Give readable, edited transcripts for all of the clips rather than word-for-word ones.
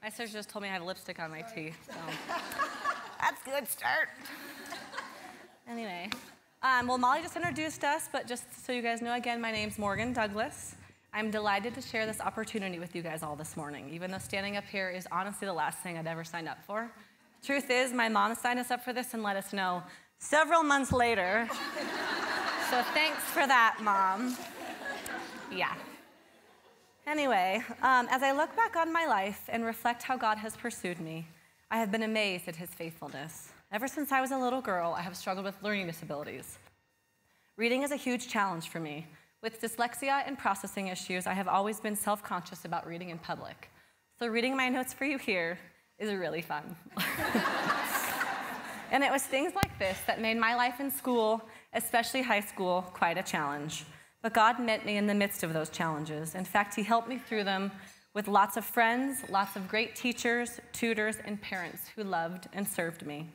My sister just told me I have lipstick on my teeth, so that's a good start. Anyway, well, Molly just introduced us, but just so you guys know, again, my name's Morgan Douglas. I'm delighted to share this opportunity with you guys all this morning, even though standing up here is honestly the last thing I'd ever signed up for. Truth is, my mom signed us up for this and let us know several months later. So thanks for that, Mom. Yeah. Anyway, as I look back on my life and reflect how God has pursued me, I have been amazed at his faithfulness. Ever since I was a little girl, I have struggled with learning disabilities. Reading is a huge challenge for me. With dyslexia and processing issues, I have always been self-conscious about reading in public. So reading my notes for you here is really fun. And it was things like this that made my life in school, especially high school, quite a challenge. But God met me in the midst of those challenges. In fact, he helped me through them with lots of friends, lots of great teachers, tutors, and parents who loved and served me.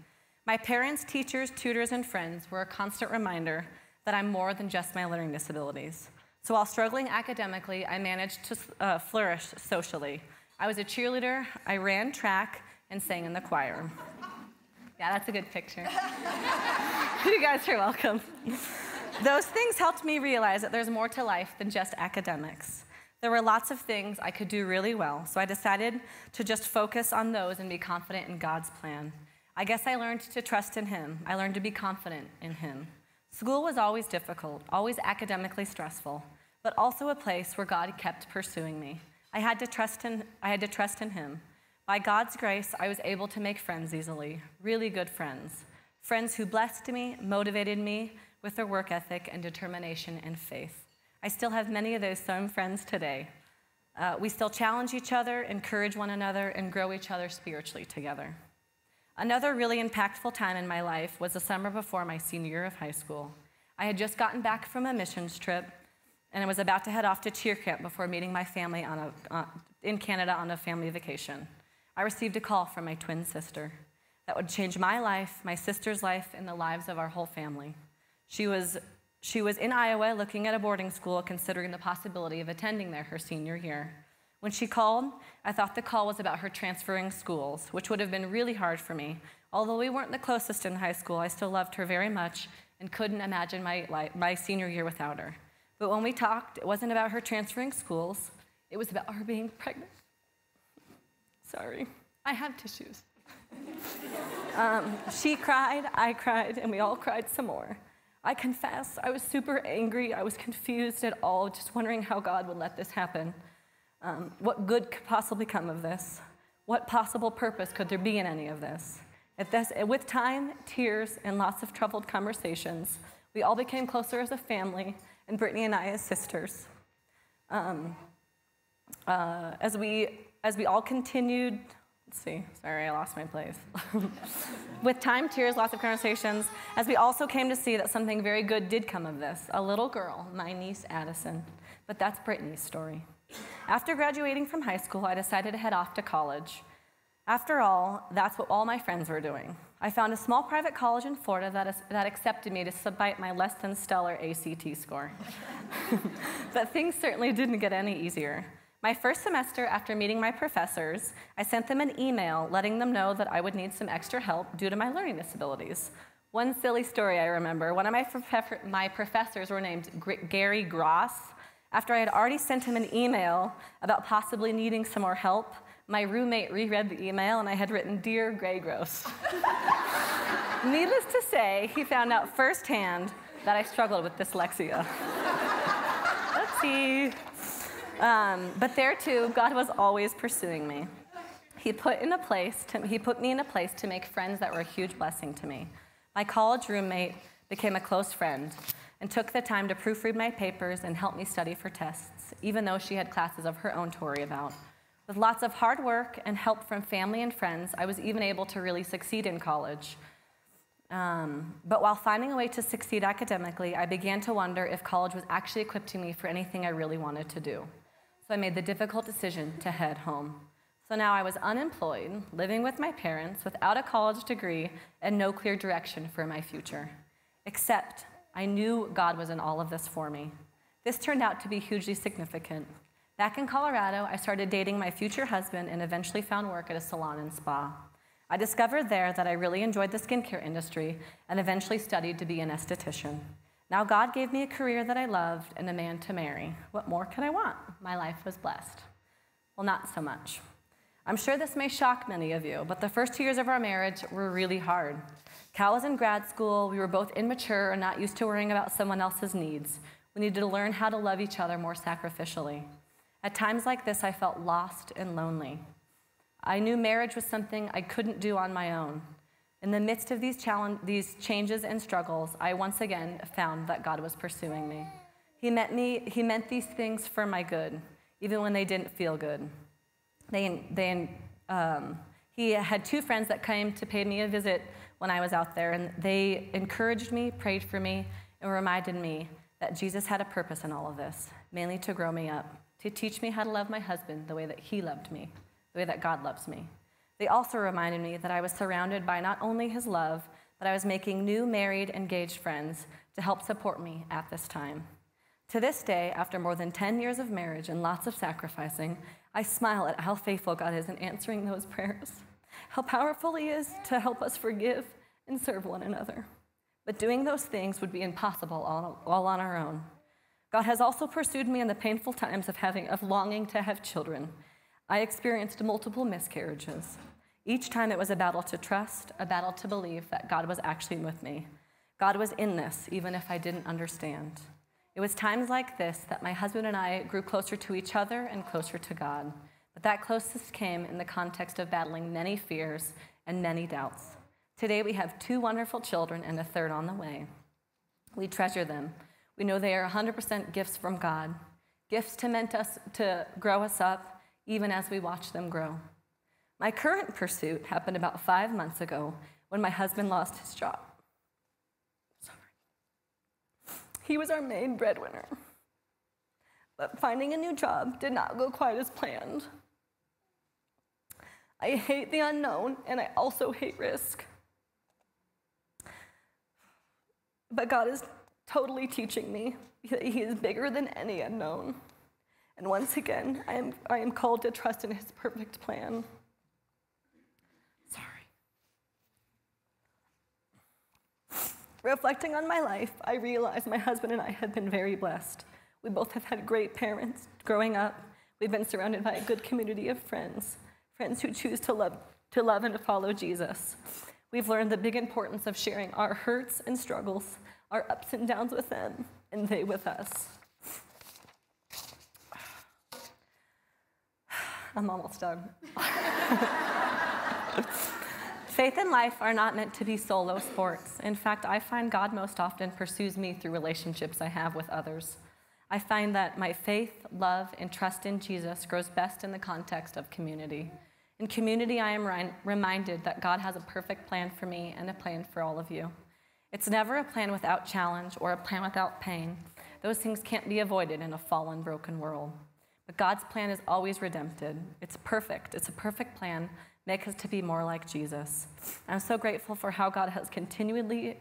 My parents, teachers, tutors, and friends were a constant reminder that I'm more than just my learning disabilities. So while struggling academically, I managed to flourish socially. I was a cheerleader, I ran track, and sang in the choir. Yeah, that's a good picture. You guys are welcome. Those things helped me realize that there's more to life than just academics. There were lots of things I could do really well, so I decided to just focus on those and be confident in God's plan. I guess I learned to trust in him. I learned to be confident in him. School was always difficult, always academically stressful, but also a place where God kept pursuing me. I had to trust in him. By God's grace, I was able to make friends easily, really good friends. Friends who blessed me, motivated me with their work ethic and determination and faith. I still have many of those same friends today. We still challenge each other, encourage one another, and grow each other spiritually together. Another really impactful time in my life was the summer before my senior year of high school. I had just gotten back from a missions trip, and I was about to head off to cheer camp before meeting my family in Canada on a family vacation. I received a call from my twin sister that would change my life, my sister's life, and the lives of our whole family. She was in Iowa looking at a boarding school, considering the possibility of attending there her senior year. When she called, I thought the call was about her transferring schools, which would have been really hard for me. Although we weren't the closest in high school, I still loved her very much and couldn't imagine my senior year without her. But when we talked, it wasn't about her transferring schools. It was about her being pregnant. Sorry, I have tissues. She cried, I cried, and we all cried some more. I confess, I was super angry. I was confused at all, just wondering how God would let this happen. What good could possibly come of this? What possible purpose could there be in any of this? With time, tears, and lots of troubled conversations, we all became closer as a family, and Brittany and I as sisters. As we all continued, let's see, sorry, I lost my place. With time, tears, lots of conversations, as we also came to see that something very good did come of this. A little girl, my niece Addison. But that's Brittany's story. After graduating from high school, I decided to head off to college. After all, that's what all my friends were doing. I found a small private college in Florida that accepted me despite my less than stellar ACT score. But things certainly didn't get any easier. My first semester, after meeting my professors, I sent them an email letting them know that I would need some extra help due to my learning disabilities. One silly story I remember, one of my professors were named Gary Gross. After I had already sent him an email about possibly needing some more help, my roommate reread the email and I had written, "Dear Gray Gross." Needless to say, he found out firsthand that I struggled with dyslexia. Let's see. But there too, God was always pursuing me. He put me in a place to make friends that were a huge blessing to me. My college roommate became a close friend and took the time to proofread my papers and help me study for tests, even though she had classes of her own to worry about. With lots of hard work and help from family and friends, I was even able to really succeed in college. But while finding a way to succeed academically, I began to wonder if college was actually equipping me for anything I really wanted to do. So I made the difficult decision to head home. So now I was unemployed, living with my parents, without a college degree, and no clear direction for my future. Except I knew God was in all of this for me. This turned out to be hugely significant. Back in Colorado, I started dating my future husband and eventually found work at a salon and spa. I discovered there that I really enjoyed the skincare industry and eventually studied to be an esthetician. Now God gave me a career that I loved and a man to marry. What more could I want? My life was blessed. Well, not so much. I'm sure this may shock many of you, but the first 2 years of our marriage were really hard. Cal was in grad school. We were both immature and not used to worrying about someone else's needs. We needed to learn how to love each other more sacrificially. At times like this, I felt lost and lonely. I knew marriage was something I couldn't do on my own. In the midst of these changes and struggles, I once again found that God was pursuing me. He meant these things for my good, even when they didn't feel good. He had 2 friends that came to pay me a visit when I was out there, and they encouraged me, prayed for me, and reminded me that Jesus had a purpose in all of this, mainly to grow me up, to teach me how to love my husband the way that he loved me, the way that God loves me. They also reminded me that I was surrounded by not only his love, but I was making new married, engaged friends to help support me at this time. To this day, after more than 10 years of marriage and lots of sacrificing, I smile at how faithful God is in answering those prayers, how powerful he is to help us forgive and serve one another. But doing those things would be impossible all on our own. God has also pursued me in the painful times of longing to have children. I experienced multiple miscarriages. Each time it was a battle to trust, a battle to believe that God was actually with me. God was in this, even if I didn't understand. It was times like this that my husband and I grew closer to each other and closer to God. But that closeness came in the context of battling many fears and many doubts. Today we have 2 wonderful children and a third on the way. We treasure them. We know they are 100% gifts from God, gifts meant to grow us up, even as we watch them grow. My current pursuit happened about 5 months ago when my husband lost his job. He was our main breadwinner, but finding a new job did not go quite as planned. I hate the unknown, and I also hate risk. But God is totally teaching me that he is bigger than any unknown. And once again, I am called to trust in his perfect plan. Reflecting on my life, I realized my husband and I have been very blessed. We both have had great parents growing up. We've been surrounded by a good community of friends who choose to love and to follow Jesus. We've learned the big importance of sharing our hurts and struggles, our ups and downs with them, and they with us. I'm almost done. Faith and life are not meant to be solo sports. In fact, I find God most often pursues me through relationships I have with others. I find that my faith, love, and trust in Jesus grows best in the context of community. In community, I am reminded that God has a perfect plan for me and a plan for all of you. It's never a plan without challenge or a plan without pain. Those things can't be avoided in a fallen, broken world. But God's plan is always redemptive. It's perfect. It's a perfect plan. Make us to be more like Jesus. I'm so grateful for how God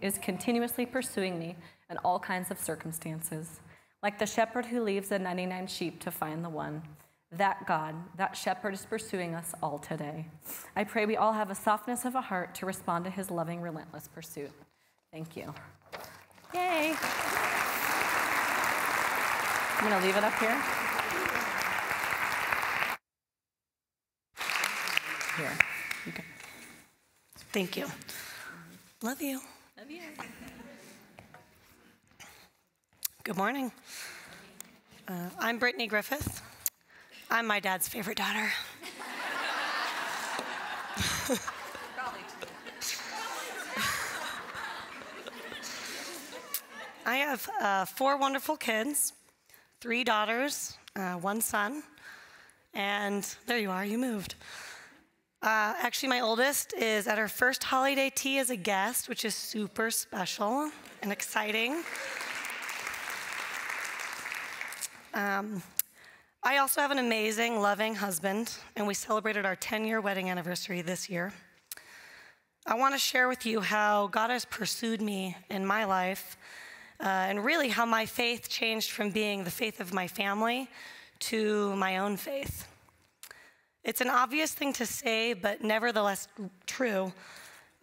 is continuously pursuing me in all kinds of circumstances. Like the shepherd who leaves the 99 sheep to find the one. That God, that shepherd is pursuing us all today. I pray we all have a softness of a heart to respond to his loving, relentless pursuit. Thank you. Yay. I'm going to leave it up here. Here. Okay. Thank you. Love you. Love you. Good morning. I'm Brittany Griffith. I'm my dad's favorite daughter. I have 4 wonderful kids, 3 daughters, 1 son, and there you are, you moved. Actually, my oldest is at her first holiday tea as a guest, which is super special and exciting. I also have an amazing, loving husband, and we celebrated our 10-year wedding anniversary this year. I want to share with you how God has pursued me in my life, and really how my faith changed from being the faith of my family to my own faith. It's an obvious thing to say, but nevertheless true,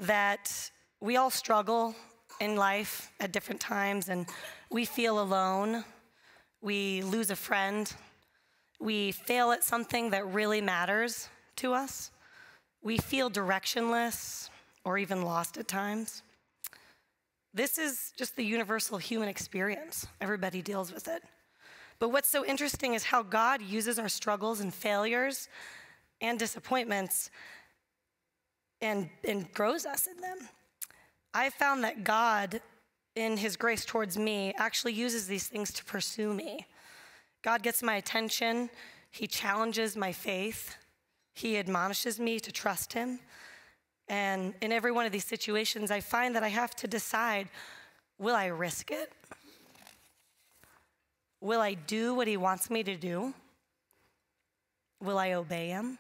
that we all struggle in life at different times, and we feel alone. We lose a friend. We fail at something that really matters to us. We feel directionless or even lost at times. This is just the universal human experience. Everybody deals with it. But what's so interesting is how God uses our struggles and failures and disappointments and grows us in them. I found that God, in his grace towards me, actually uses these things to pursue me. God gets my attention. He challenges my faith. He admonishes me to trust him. And in every one of these situations, I find that I have to decide, will I risk it? Will I do what he wants me to do? Will I obey him?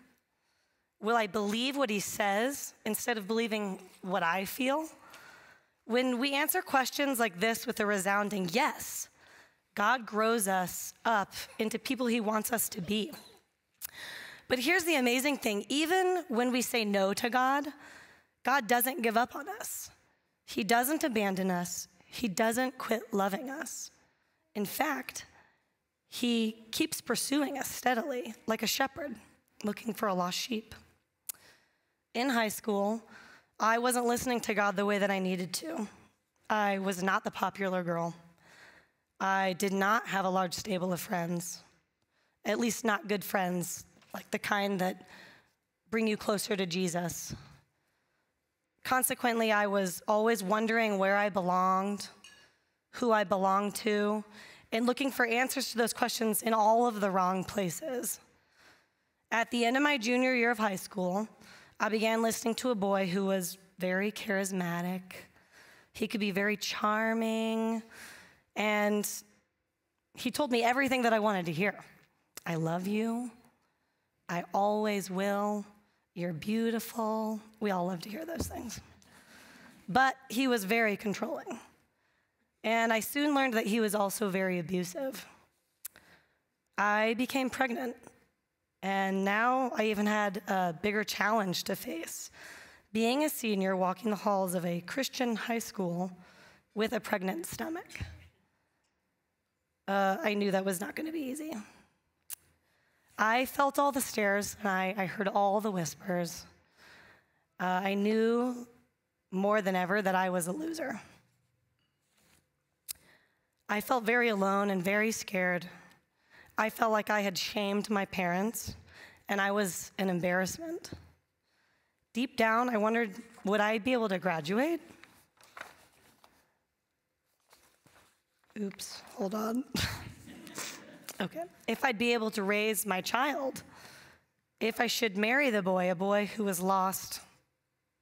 Will I believe what he says instead of believing what I feel? When we answer questions like this with a resounding yes, God grows us up into people he wants us to be. But here's the amazing thing. Even when we say no to God, God doesn't give up on us. He doesn't abandon us. He doesn't quit loving us. In fact, he keeps pursuing us steadily, like a shepherd looking for a lost sheep. In high school, I wasn't listening to God the way that I needed to. I was not the popular girl. I did not have a large stable of friends, at least not good friends, like the kind that bring you closer to Jesus. Consequently, I was always wondering where I belonged, who I belonged to, and looking for answers to those questions in all of the wrong places. At the end of my junior year of high school, I began listening to a boy who was very charismatic. He could be very charming, and he told me everything that I wanted to hear. I love you. I always will. You're beautiful. We all love to hear those things. But he was very controlling. And I soon learned that he was also very abusive. I became pregnant. And now I even had a bigger challenge to face. Being a senior walking the halls of a Christian high school with a pregnant stomach. I knew that was not going to be easy. I felt all the stares, and I heard all the whispers. I knew more than ever that I was a loser. I felt very alone and very scared. I felt like I had shamed my parents, and I was an embarrassment. Deep down, I wondered, would I be able to graduate? Oops, hold on. Okay. If I'd be able to raise my child, if I should marry the boy, a boy who was lost,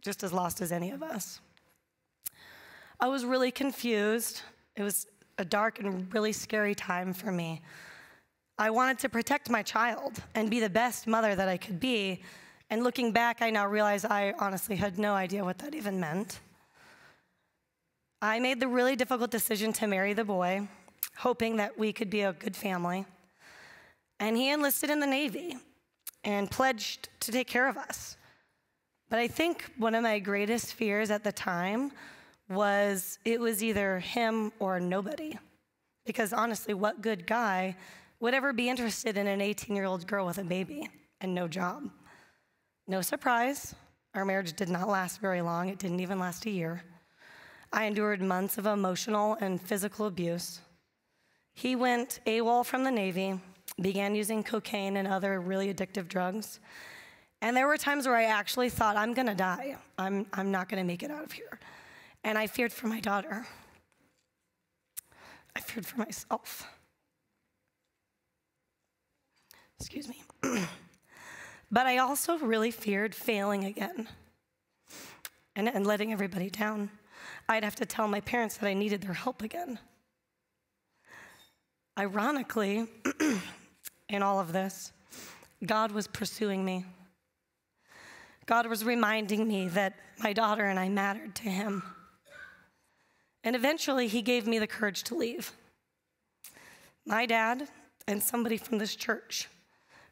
just as lost as any of us. I was really confused. It was a dark and really scary time for me. I wanted to protect my child and be the best mother that I could be. And looking back, I now realize I honestly had no idea what that even meant. I made the really difficult decision to marry the boy, hoping that we could be a good family. And he enlisted in the Navy and pledged to take care of us. But I think one of my greatest fears at the time was it was either him or nobody. Because honestly, what good guy would ever be interested in an 18-year-old girl with a baby and no job? No surprise, our marriage did not last very long. It didn't even last a year. I endured months of emotional and physical abuse. He went AWOL from the Navy, began using cocaine and other really addictive drugs. And there were times where I actually thought, I'm gonna die. I'm not gonna make it out of here. And I feared for my daughter. I feared for myself. Excuse me. But I also really feared failing again and letting everybody down. I'd have to tell my parents that I needed their help again. Ironically, in all of this, God was pursuing me. God was reminding me that my daughter and I mattered to him. And eventually, he gave me the courage to leave. My dad and somebody from this church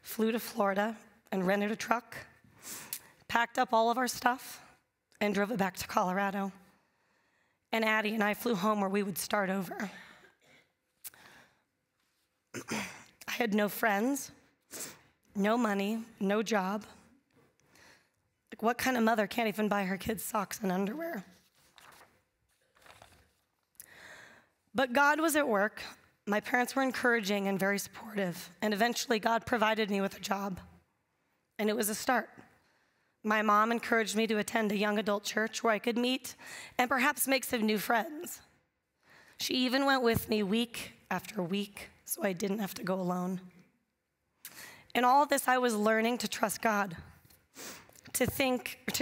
flew to Florida and rented a truck, packed up all of our stuff, and drove it back to Colorado. And Addie and I flew home where we would start over. I had no friends, no money, no job. Like, what kind of mother can't even buy her kids socks and underwear? But God was at work. My parents were encouraging and very supportive, and eventually God provided me with a job, and it was a start. My mom encouraged me to attend a young adult church where I could meet and perhaps make some new friends. She even went with me week after week so I didn't have to go alone. In all of this, I was learning to trust God, to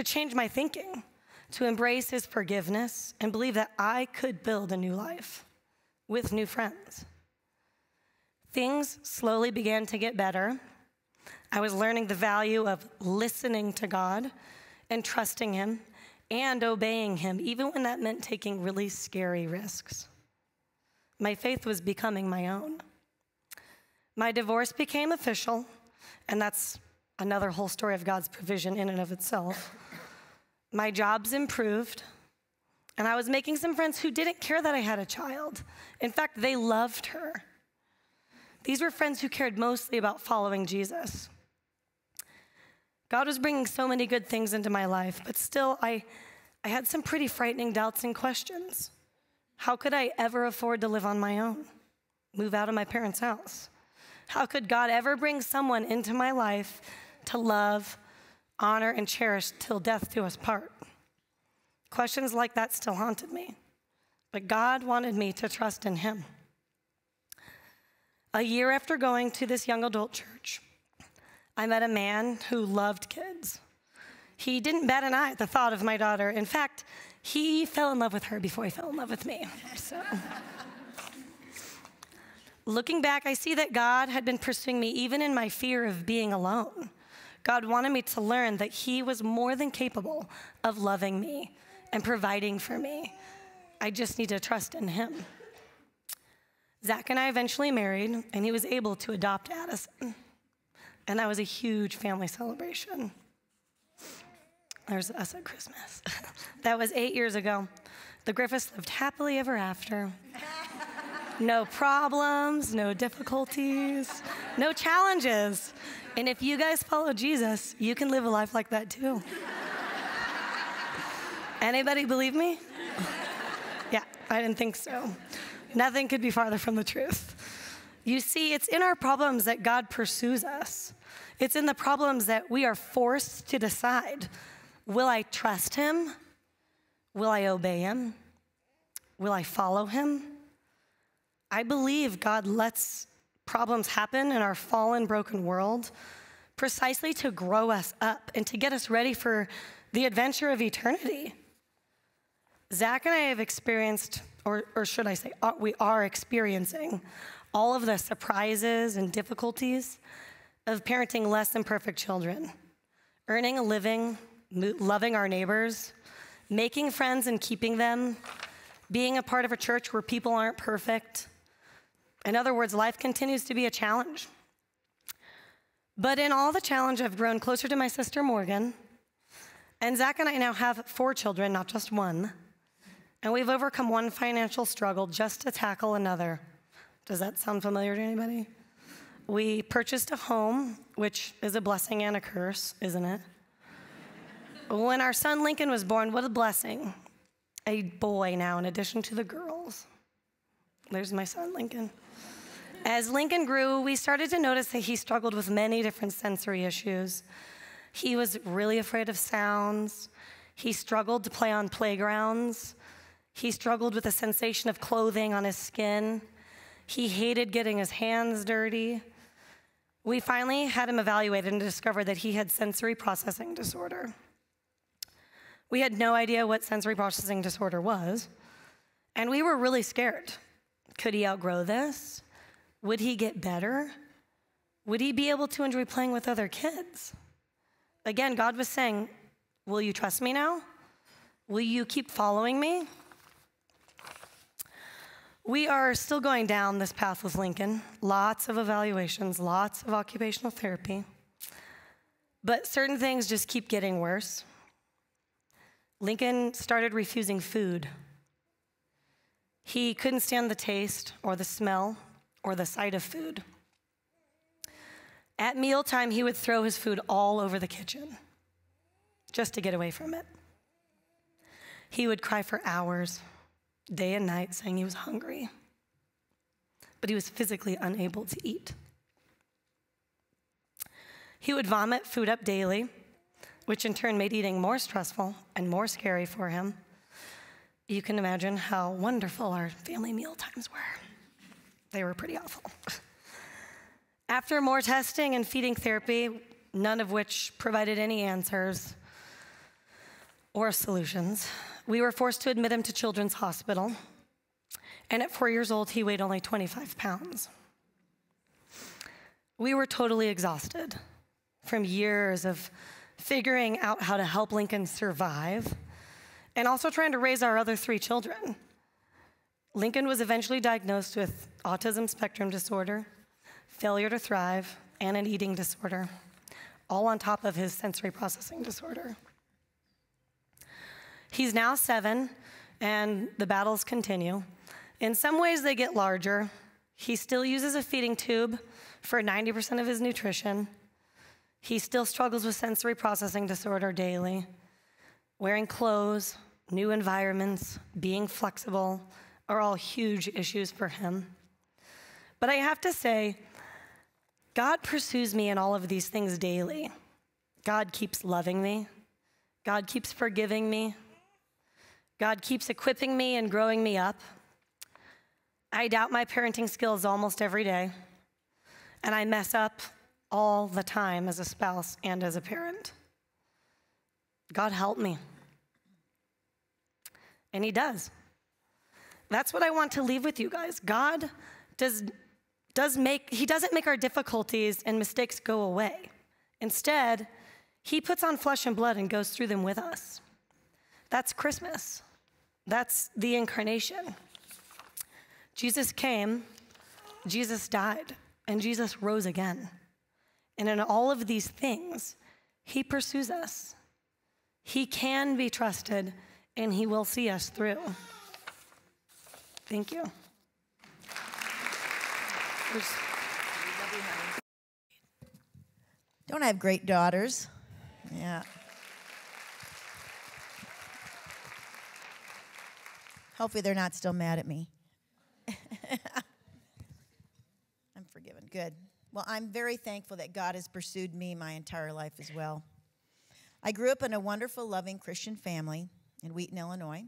change my thinking, to embrace his forgiveness, and believe that I could build a new life with new friends. Things slowly began to get better. I was learning the value of listening to God and trusting him and obeying him, even when that meant taking really scary risks. My faith was becoming my own. My divorce became official, and that's another whole story of God's provision in and of itself. My jobs improved, and I was making some friends who didn't care that I had a child. In fact, they loved her. These were friends who cared mostly about following Jesus. God was bringing so many good things into my life, but still, I had some pretty frightening doubts and questions. How could I ever afford to live on my own, move out of my parents' house? How could God ever bring someone into my life to love, honor, and cherish till death do us part? Questions like that still haunted me, but God wanted me to trust in him. A year after going to this young adult church, I met a man who loved kids. He didn't bat an eye at the thought of my daughter. In fact, he fell in love with her before he fell in love with me. So, looking back, I see that God had been pursuing me even in my fear of being alone. God wanted me to learn that he was more than capable of loving me and providing for me. I just need to trust in him. Zach and I eventually married, and he was able to adopt Addison. And that was a huge family celebration. There's us at Christmas. That was 8 years ago. The Griffiths lived happily ever after. No problems, no difficulties, no challenges. And if you guys follow Jesus, you can live a life like that too. Anybody believe me? Yeah, I didn't think so. Nothing could be farther from the truth. You see, it's in our problems that God pursues us. It's in the problems that we are forced to decide, will I trust him? Will I obey him? Will I follow him? I believe God lets problems happen in our fallen, broken world precisely to grow us up and to get us ready for the adventure of eternity. Zach and I have experienced, or should I say, we are experiencing all of the surprises and difficulties of parenting less than perfect children, earning a living, loving our neighbors, making friends and keeping them, being a part of a church where people aren't perfect. In other words, life continues to be a challenge. But in all the challenge, I've grown closer to my sister Morgan, and Zach and I now have 4 children, not just one. And we've overcome one financial struggle just to tackle another. Does that sound familiar to anybody? We purchased a home, which is a blessing and a curse, isn't it? When our son Lincoln was born, what a blessing. A boy now, in addition to the girls. There's my son Lincoln. As Lincoln grew, we started to notice that he struggled with many different sensory issues. He was really afraid of sounds. He struggled to play on playgrounds. He struggled with the sensation of clothing on his skin. He hated getting his hands dirty. We finally had him evaluated and discovered that he had sensory processing disorder. We had no idea what sensory processing disorder was, and we were really scared. Could he outgrow this? Would he get better? Would he be able to enjoy playing with other kids? Again, God was saying, will you trust me now? Will you keep following me? We are still going down this path with Lincoln. Lots of evaluations, lots of occupational therapy. But certain things just keep getting worse. Lincoln started refusing food. He couldn't stand the taste or the smell or the sight of food. At mealtime, he would throw his food all over the kitchen just to get away from it. He would cry for hours, day and night, saying he was hungry, but he was physically unable to eat. He would vomit food up daily, which in turn made eating more stressful and more scary for him. You can imagine how wonderful our family meal times were. They were pretty awful. After more testing and feeding therapy, none of which provided any answers or solutions, we were forced to admit him to Children's Hospital. And at 4 years old, he weighed only 25 pounds. We were totally exhausted from years of figuring out how to help Lincoln survive and also trying to raise our other 3 children. Lincoln was eventually diagnosed with autism spectrum disorder, failure to thrive, and an eating disorder, all on top of his sensory processing disorder. He's now 7, and the battles continue. In some ways, they get larger. He still uses a feeding tube for 90% of his nutrition. He still struggles with sensory processing disorder daily. Wearing clothes, new environments, being flexible are all huge issues for him. But I have to say, God pursues me in all of these things daily. God keeps loving me. God keeps forgiving me. God keeps equipping me and growing me up. I doubt my parenting skills almost every day, and I mess up all the time as a spouse and as a parent. God help me. And he does. That's what I want to leave with you guys. God doesn't make our difficulties and mistakes go away. Instead, he puts on flesh and blood and goes through them with us. That's Christmas. That's the incarnation. Jesus came, Jesus died, and Jesus rose again. And in all of these things, he pursues us. He can be trusted, and he will see us through. Thank you. Don't I have great daughters? Yeah. Hopefully they're not still mad at me. I'm forgiven. Good. Well, I'm very thankful that God has pursued me my entire life as well. I grew up in a wonderful, loving Christian family in Wheaton, Illinois.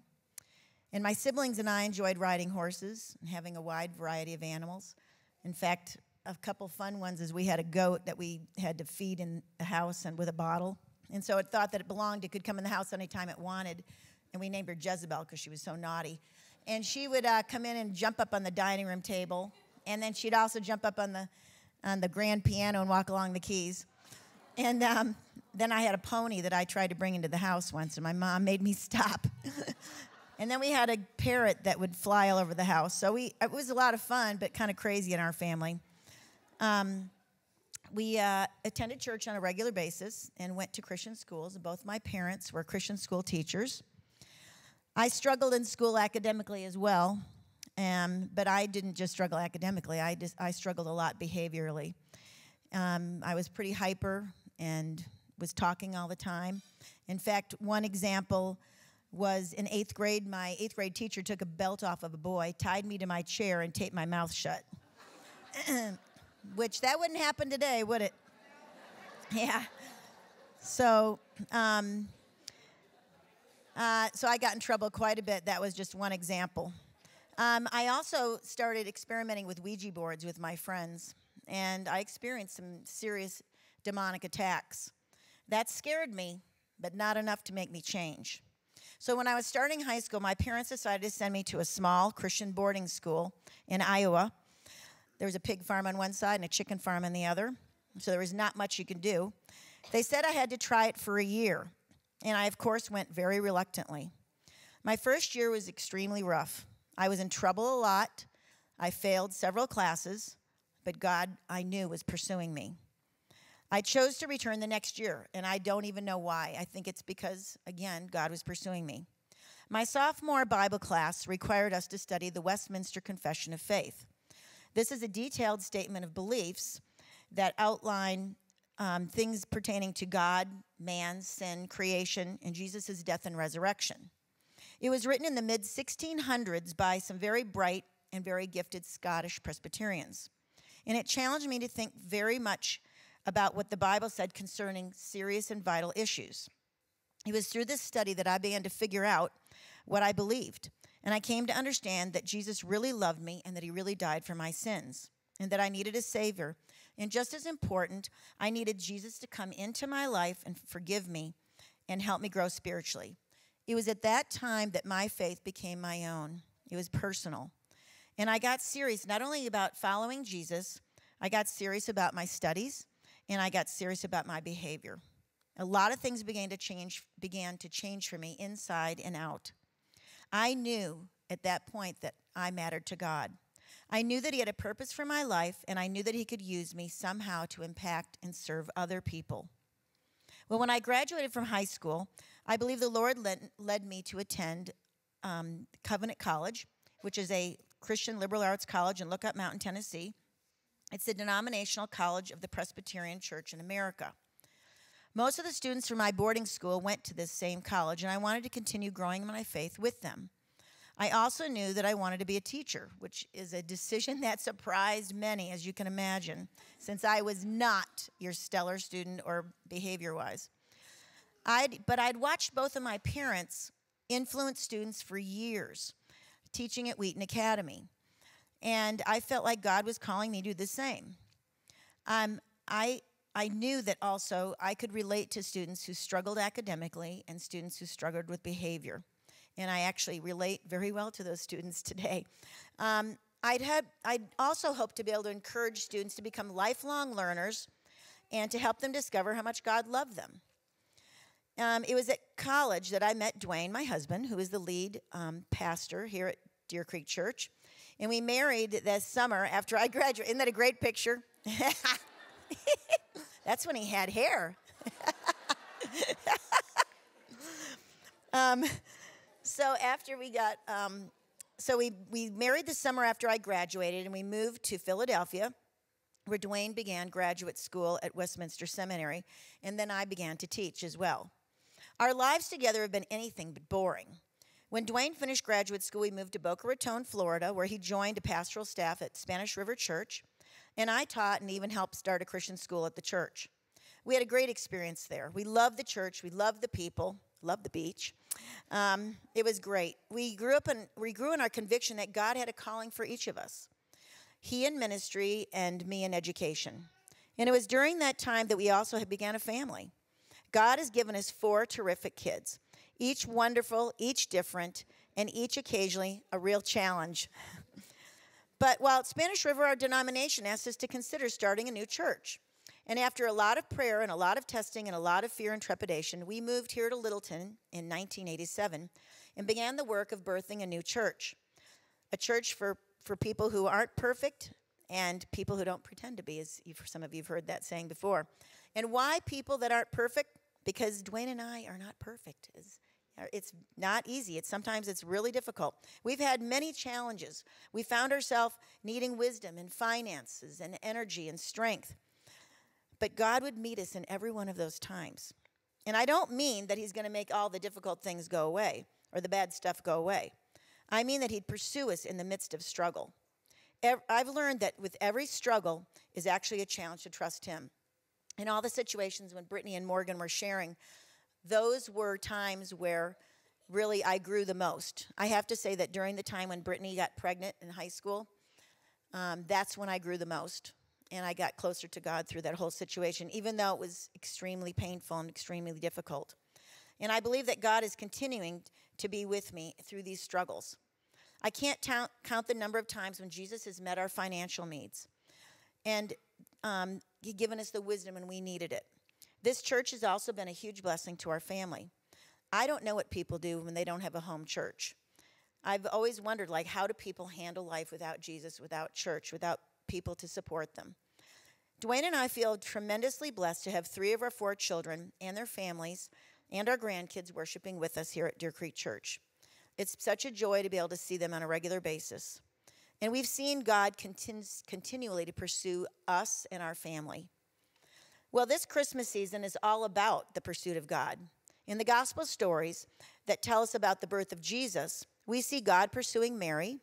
And my siblings and I enjoyed riding horses and having a wide variety of animals. In fact, a couple fun ones is we had a goat that we had to feed in the house and with a bottle. And so it thought that it belonged. It could come in the house anytime it wanted. And we named her Jezebel because she was so naughty. And she would come in and jump up on the dining room table. And then she'd also jump up on the grand piano and walk along the keys. And then I had a pony that I tried to bring into the house once, and my mom made me stop. And then we had a parrot that would fly all over the house. So it was a lot of fun, but kind of crazy in our family. We attended church on a regular basis and went to Christian schools. Both my parents were Christian school teachers. I struggled in school academically as well, but I didn't just struggle academically. I struggled a lot behaviorally. I was pretty hyper and was talking all the time. In fact, one example was in 8th grade, my 8th grade teacher took a belt off of a boy, tied me to my chair, and taped my mouth shut. Which, that wouldn't happen today, would it? Yeah. So I got in trouble quite a bit. That was just one example. I also started experimenting with Ouija boards with my friends, and I experienced some serious demonic attacks. That scared me, but not enough to make me change. So when I was starting high school, my parents decided to send me to a small Christian boarding school in Iowa. There was a pig farm on one side and a chicken farm on the other, so there was not much you could do. They said I had to try it for a year, and I, of course, went very reluctantly. My first year was extremely rough. I was in trouble a lot. I failed several classes, but God, I knew, was pursuing me. I chose to return the next year, and I don't even know why. I think it's because, again, God was pursuing me. My sophomore Bible class required us to study the Westminster Confession of Faith. This is a detailed statement of beliefs that outline things pertaining to God, man, sin, creation, and Jesus' death and resurrection. It was written in the mid-1600s by some very bright and very gifted Scottish Presbyterians. And it challenged me to think very much about what the Bible said concerning serious and vital issues. It was through this study that I began to figure out what I believed. And I came to understand that Jesus really loved me and that he really died for my sins, and that I needed a Savior. And just as important, I needed Jesus to come into my life and forgive me and help me grow spiritually. It was at that time that my faith became my own. It was personal. And I got serious not only about following Jesus, I got serious about my studies, and I got serious about my behavior. A lot of things began to change for me inside and out. I knew at that point that I mattered to God. I knew that he had a purpose for my life, and I knew that he could use me somehow to impact and serve other people. Well, when I graduated from high school, I believe the Lord led me to attend Covenant College, which is a Christian liberal arts college in Lookout Mountain, Tennessee. It's the denominational college of the Presbyterian Church in America. Most of the students from my boarding school went to this same college, and I wanted to continue growing my faith with them. I also knew that I wanted to be a teacher, which is a decision that surprised many, as you can imagine, since I was not your stellar student or behavior-wise. But I'd watched both of my parents influence students for years, teaching at Wheaton Academy. And I felt like God was calling me to do the same. I knew that also I could relate to students who struggled academically and students who struggled with behavior. And I actually relate very well to those students today. I'd also hoped to be able to encourage students to become lifelong learners and to help them discover how much God loved them. It was at college that I met Dwayne, my husband, who is the lead pastor here at Deer Creek Church. And we married this summer after I graduated. Isn't that a great picture? That's when he had hair. So after we got, we married the summer after I graduated, and we moved to Philadelphia, where Dwayne began graduate school at Westminster Seminary, and then I began to teach as well. Our lives together have been anything but boring. When Dwayne finished graduate school, we moved to Boca Raton, Florida, where he joined a pastoral staff at Spanish River Church, and I taught and even helped start a Christian school at the church. We had a great experience there. We loved the church. We loved the people. Loved the beach. It was great. We grew in our conviction that God had a calling for each of us. He in ministry and me in education. And it was during that time that we also began a family. God has given us 4 terrific kids, each wonderful, each different, and each occasionally a real challenge. But while at Spanish River, our denomination asked us to consider starting a new church. And after a lot of prayer and a lot of testing and a lot of fear and trepidation, we moved here to Littleton in 1987 and began the work of birthing a new church. A church for people who aren't perfect and people who don't pretend to be, as some of you have heard that saying before. And why people that aren't perfect? Because Dwayne and I are not perfect. It's not easy. Sometimes it's really difficult. We've had many challenges. We found ourselves needing wisdom and finances and energy and strength. But God would meet us in every one of those times. And I don't mean that he's going to make all the difficult things go away or the bad stuff go away. I mean that he'd pursue us in the midst of struggle. I've learned that with every struggle is actually a challenge to trust him. In all the situations when Brittany and Morgan were sharing, those were times where really I grew the most. I have to say that during the time when Brittany got pregnant in high school, that's when I grew the most. And I got closer to God through that whole situation, even though it was extremely painful and extremely difficult. And I believe that God is continuing to be with me through these struggles. I can't count the number of times when Jesus has met our financial needs. And he's given us the wisdom when we needed it. This church has also been a huge blessing to our family. I don't know what people do when they don't have a home church. I've always wondered, like, how do people handle life without Jesus, without church, without people to support them? Dwayne and I feel tremendously blessed to have 3 of our 4 children and their families and our grandkids worshiping with us here at Deer Creek Church. It's such a joy to be able to see them on a regular basis. And we've seen God continually to pursue us and our family. Well, this Christmas season is all about the pursuit of God. In the gospel stories that tell us about the birth of Jesus, we see God pursuing Mary,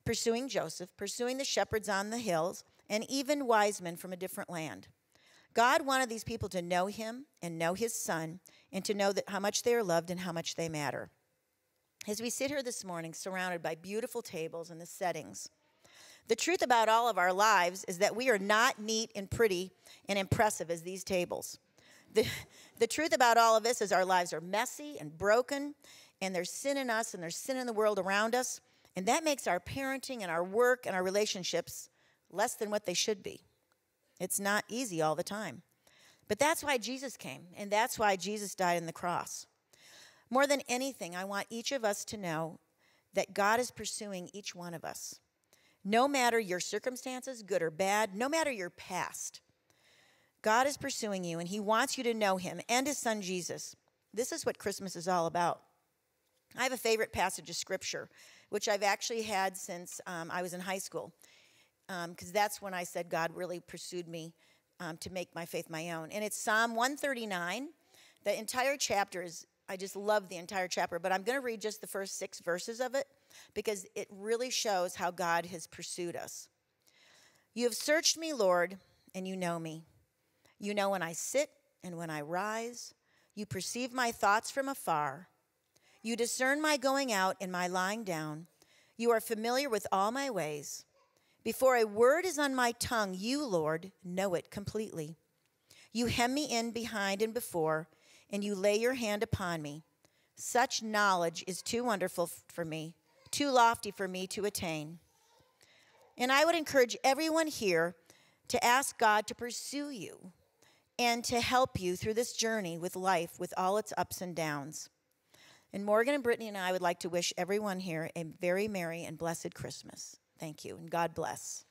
pursuing Joseph, pursuing the shepherds on the hills, and even wise men from a different land. God wanted these people to know him and know his son, and to know that how much they are loved and how much they matter. As we sit here this morning surrounded by beautiful tables and the settings, the truth about all of our lives is that we are not neat and pretty and impressive as these tables. The truth about all of this is our lives are messy and broken, and there's sin in us and there's sin in the world around us, and that makes our parenting and our work and our relationships less than what they should be. It's not easy all the time. But that's why Jesus came, and that's why Jesus died on the cross. More than anything, I want each of us to know that God is pursuing each one of us. No matter your circumstances, good or bad, no matter your past, God is pursuing you, and he wants you to know him and his son Jesus. This is what Christmas is all about. I have a favorite passage of scripture, which I've actually had since I was in high school, because that's when I said God really pursued me to make my faith my own. And it's Psalm 139. The entire chapter is, I just love the entire chapter, but I'm going to read just the first 6 verses of it, because it really shows how God has pursued us. You have searched me, Lord, and you know me. You know when I sit and when I rise. You perceive my thoughts from afar. You discern my going out and my lying down. You are familiar with all my ways. Before a word is on my tongue, you, Lord, know it completely. You hem me in behind and before, and you lay your hand upon me. Such knowledge is too wonderful for me, too lofty for me to attain. And I would encourage everyone here to ask God to pursue you and to help you through this journey with life, with all its ups and downs. And Morgan and Brittany and I would like to wish everyone here a very merry and blessed Christmas. Thank you, and God bless.